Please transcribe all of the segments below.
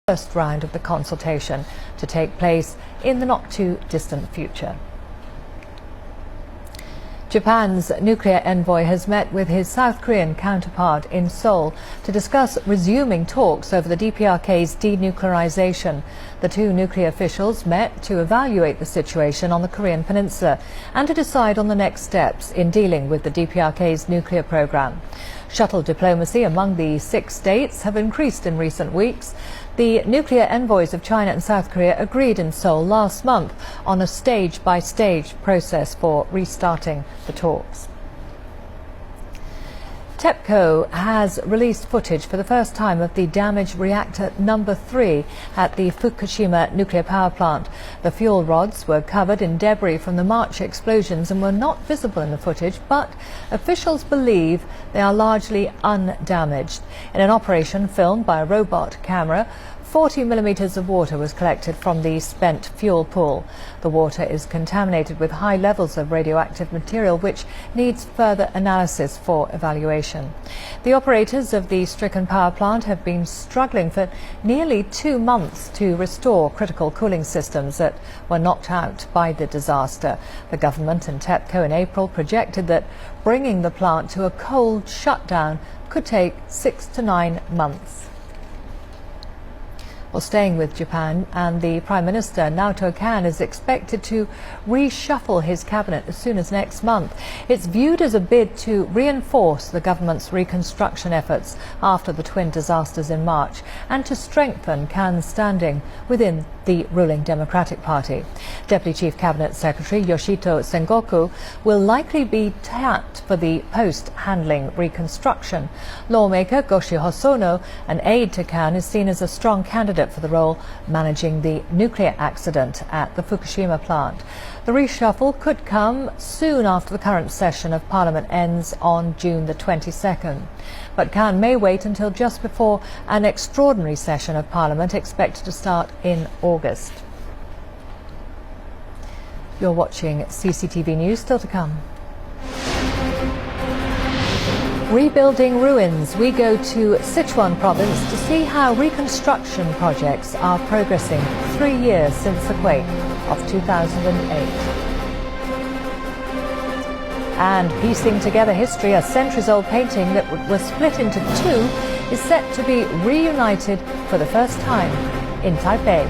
first round of the consultation to take place in the not-too-distant future. Japan's nuclear envoy has met with his South Korean counterpart in Seoul to discuss resuming talks over the DPRK's denuclearization. The two nuclear officials met to evaluate the situation on the Korean peninsula and to decide on the next steps in dealing with the DPRK's nuclear program. Shuttle diplomacy among the 6 states have increased in recent weeks. The nuclear envoys of China and South Korea agreed in Seoul last month on a stage-by-stage process for restarting the talks. TEPCO has released footage for the first time of the damaged reactor number 3 at the Fukushima nuclear power plant. The fuel rods were covered in debris from the March explosions and were not visible in the footage, but officials believe they are largely undamaged. In an operation filmed by a robot camera, 40 millimeters of water was collected from the spent fuel pool. The water is contaminated with high levels of radioactive material, which needs further analysis for evaluation. The operators of the stricken power plant have been struggling for nearly 2 months to restore critical cooling systems that were knocked out by the disaster. The government and TEPCO in April projected that bringing the plant to a cold shutdown could take 6 to 9 months. Well, staying with Japan, and the Prime Minister, Naoto Kan, is expected to reshuffle his cabinet as soon as next month. It's viewed as a bid to reinforce the government's reconstruction efforts after the twin disasters in March and to strengthen Kan's standing within the ruling Democratic Party. Deputy Chief Cabinet Secretary Yoshito Sengoku will likely be tapped for the post handling reconstruction. Lawmaker Goshi Hosono, an aide to Kan, is seen as a strong candidate for the role managing the nuclear accident at the Fukushima plant. The reshuffle could come soon after the current session of Parliament ends on June the 22nd. But Kan may wait until just before an extraordinary session of Parliament expected to start in August. You're watching CCTV News, still to come. Rebuilding ruins, we go to Sichuan province to see how reconstruction projects are progressing 3 years since the quake of 2008. And piecing together history, a centuries-old painting that was split into 2 is set to be reunited for the first time in Taipei.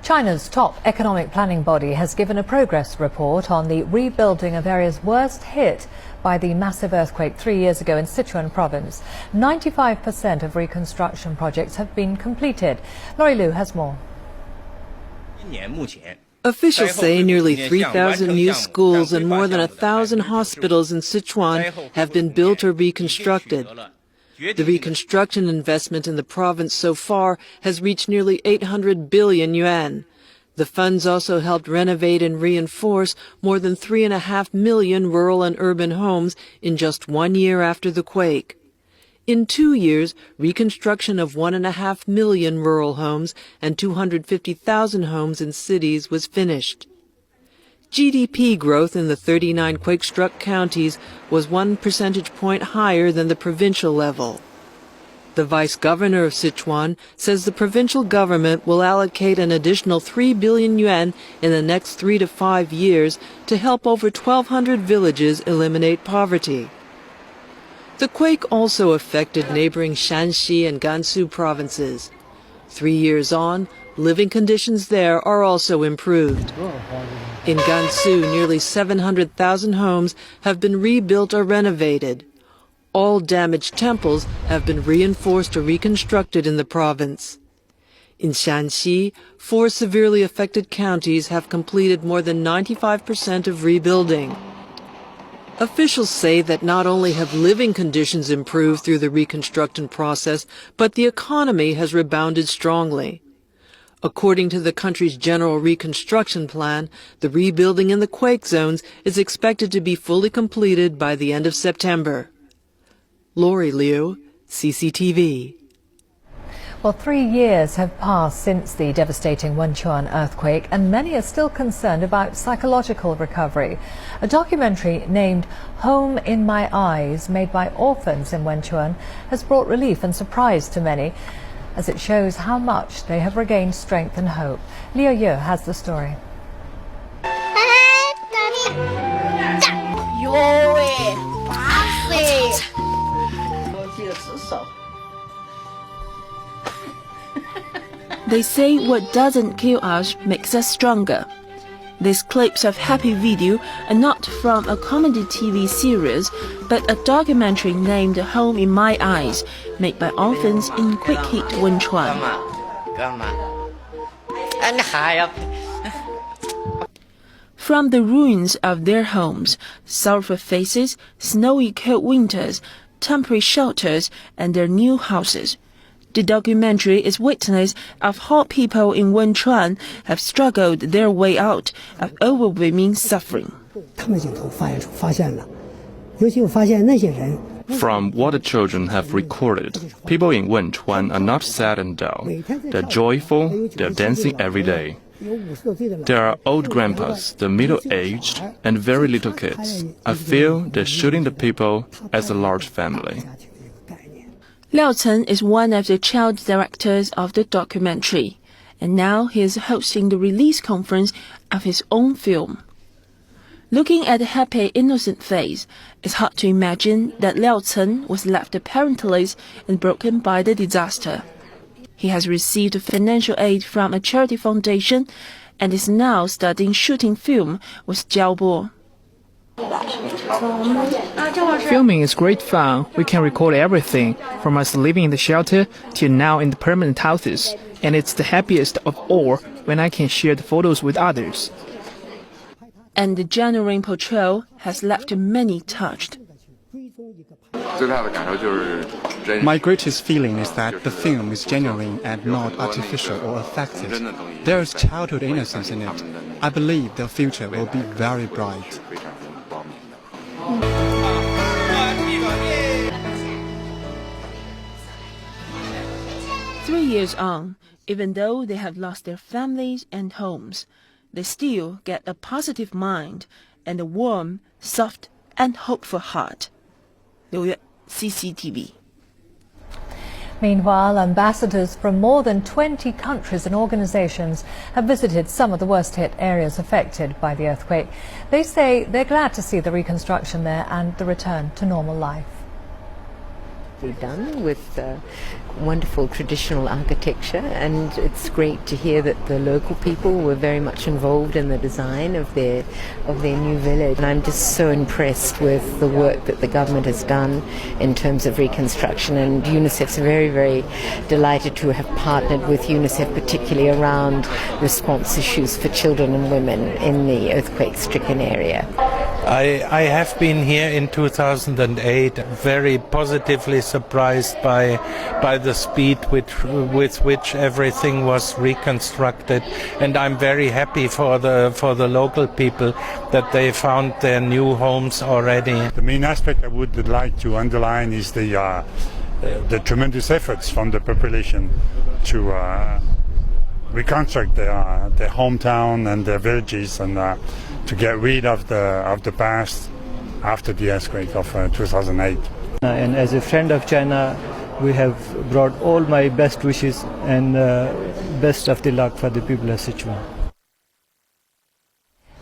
China's top economic planning body has given a progress report on the rebuilding of areas worst hit by the massive earthquake 3 years ago in Sichuan province. 95% of reconstruction projects have been completed. Laurie Liu has more. Officials say nearly 3,000 new schools and more than 1,000 hospitals in Sichuan have been built or reconstructed. The reconstruction investment in the province so far has reached nearly 800 billion yuan. The funds also helped renovate and reinforce more than 3.5 million rural and urban homes in just 1 year after the quake. In 2 years, reconstruction of 1.5 million rural homes and 250,000 homes in cities was finished. GDP growth in the 39 quake-struck counties was 1 percentage point higher than the provincial level. The vice-governor of Sichuan says the provincial government will allocate an additional 3 billion yuan in the next 3 to 5 years to help over 1,200 villages eliminate poverty. The quake also affected neighboring Shanxi and Gansu provinces. 3 years on, living conditions there are also improved. In Gansu, nearly 700,000 homes have been rebuilt or renovated. All damaged temples have been reinforced or reconstructed in the province. In Shanxi, 4 severely affected counties have completed more than 95% of rebuilding. Officials say that not only have living conditions improved through the reconstruction process, but the economy has rebounded strongly. According to the country's general reconstruction plan, the rebuilding in the quake zones is expected to be fully completed by the end of September. Laurie Liu, CCTV. Well, 3 years have passed since the devastating Wenchuan earthquake, and many are still concerned about psychological recovery. A documentary named Home in My Eyes, made by orphans in Wenchuan, has brought relief and surprise to many, as it shows how much they have regained strength and hope. Liu Yu has the story. They say what doesn't kill us makes us stronger. These clips of happy video are not from a comedy TV series, but a documentary named Home in My Eyes, made by orphans in quick hit Wenchuan. From the ruins of their homes, sulfur faces, snowy cold winters, temporary shelters, and their new houses, the documentary is witness of how people in Wenchuan have struggled their way out of overwhelming suffering. From what the children have recorded, people in Wenchuan are not sad and dull. They're joyful, they're dancing every day. There are old grandpas, the middle-aged, and very little kids. I feel they're shooting the people as a large family. Liao Chen is one of the child directors of the documentary, and now he is hosting the release conference of his own film. Looking at the happy, innocent face, it's hard to imagine that Liao Chen was left parentless and broken by the disaster. He has received financial aid from a charity foundation and is now studying shooting film with Jiao Bo. Filming is great fun. We can record everything, from us living in the shelter till now in the permanent houses. And it's the happiest of all when I can share the photos with others. And the genuine portrayal has left many touched. My greatest feeling is that the film is genuine and not artificial or affected. There is childhood innocence in it. I believe their future will be very bright. Three years on, even though they have lost their families and homes, they still get a positive mind and a warm, soft, and hopeful heart. Liu Yue, CCTV. Meanwhile, ambassadors from more than 20 countries and organizations have visited some of the worst-hit areas affected by the earthquake. They say they're glad to see the reconstruction there and the return to normal life. We've done with wonderful traditional architecture, and it's great to hear that the local people were very much involved in the design of their new village. And I'm just so impressed with the work that the government has done in terms of reconstruction, and UNICEF's very, very delighted to have partnered with UNICEF, particularly around response issues for children and women in the earthquake-stricken area. I have been here in 2008, very positively surprised by the speed with which everything was reconstructed, and I'm very happy for the local people that they found their new homes already. The main aspect I would like to underline is the tremendous efforts from the population to reconstruct their hometown and their villages, and to get rid of the past after the earthquake of 2008. And as a friend of China, we have brought all my best wishes and best of the luck for the people of Sichuan.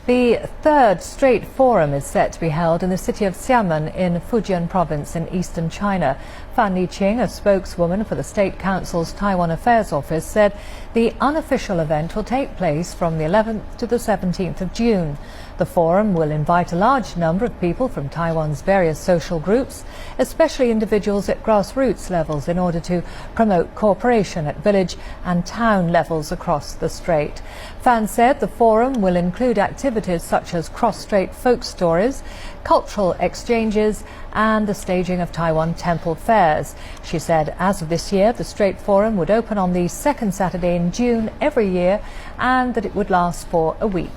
The third Strait Forum is set to be held in the city of Xiamen in Fujian province in eastern China. Fan Liqing, a spokeswoman for the State Council's Taiwan Affairs Office, said the unofficial event will take place from the 11th to the 17th of June. The forum will invite a large number of people from Taiwan's various social groups, especially individuals at grassroots levels, in order to promote cooperation at village and town levels across the strait. Fan said the forum will include activities such as cross-strait folk stories, cultural exchanges and the staging of Taiwan temple fairs. She said as of this year, the Strait Forum would open on the second Saturday in June every year, and that it would last for a week.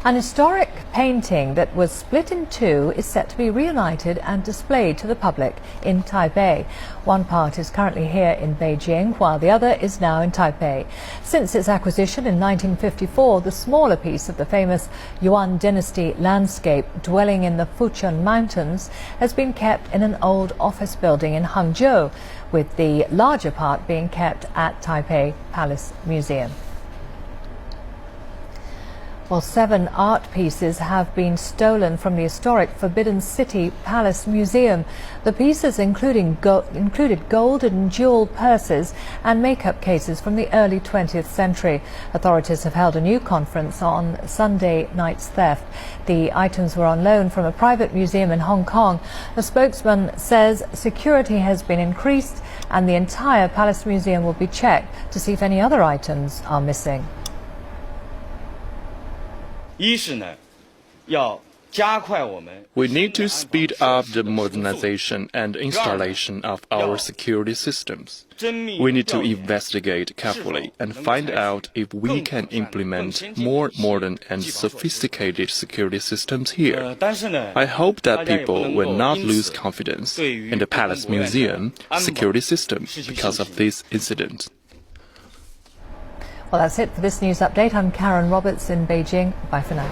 An historic painting that was split in two is set to be reunited and displayed to the public in Taipei. One part is currently here in Beijing, while the other is now in Taipei. Since its acquisition in 1954, the smaller piece of the famous Yuan dynasty landscape dwelling in the Fuchun Mountains has been kept in an old office building in Hangzhou, with the larger part being kept at Taipei Palace Museum. Well, 7 art pieces have been stolen from the historic Forbidden City Palace Museum. The pieces included gold and jewel purses and makeup cases from the early 20th century. Authorities have held a new conference on Sunday night's theft. The items were on loan from a private museum in Hong Kong. A spokesman says security has been increased and the entire Palace Museum will be checked to see if any other items are missing. We need to speed up the modernization and installation of our security systems. We need to investigate carefully and find out if we can implement more modern and sophisticated security systems here. I hope that people will not lose confidence in the Palace Museum security system because of this incident. Well, that's it for this news update. I'm Karen Roberts in Beijing. Bye for now.